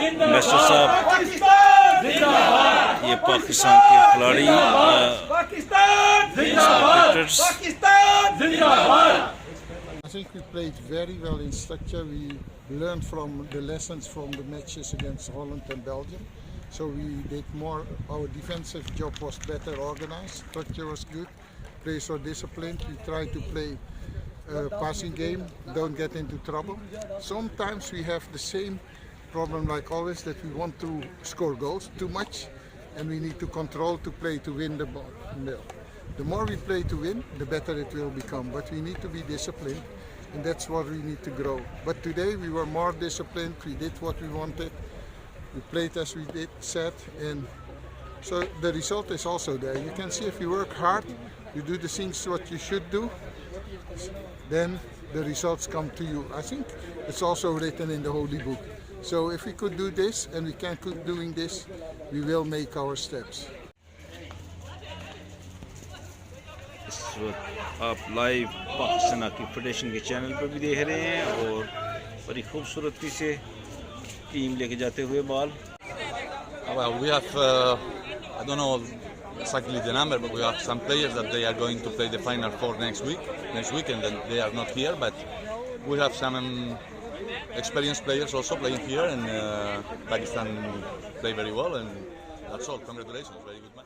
Ambassador साहब, ये पाकिस्तान के खिलाड़ी, I think we played very well in structure. We learned from the lessons from the matches against Holland and Belgium. So we did more, our defensive job was better organized, structure was good, players were disciplined. We tried to play passing game, don't get into trouble. Sometimes we have the same problem like always, that we want to score goals too much and we need to control to play to win the ball. The more we play to win, the better it will become. But we need to be disciplined, and that's what we need to grow. But today we were more disciplined, we did what we wanted, we played as we said, and so the result is also there. You can see if you work hard, you do the things what you should do, then the results come to you. I think it's also written in the Holy Book. So if we could do this, and we can keep doing this, we will make our steps. इस वक्त आप live Pakistan की federation के channel पर भी देख रहे हैं और बड़ी खूबसूरती से टीम लेके जाते हुए ball. Well, we have I don't know exactly the number, but we have some players that they are going to play the final four next weekend, and they are not here. But we have some experienced players also playing here, and Pakistan play very well, and that's all. Congratulations, very good match.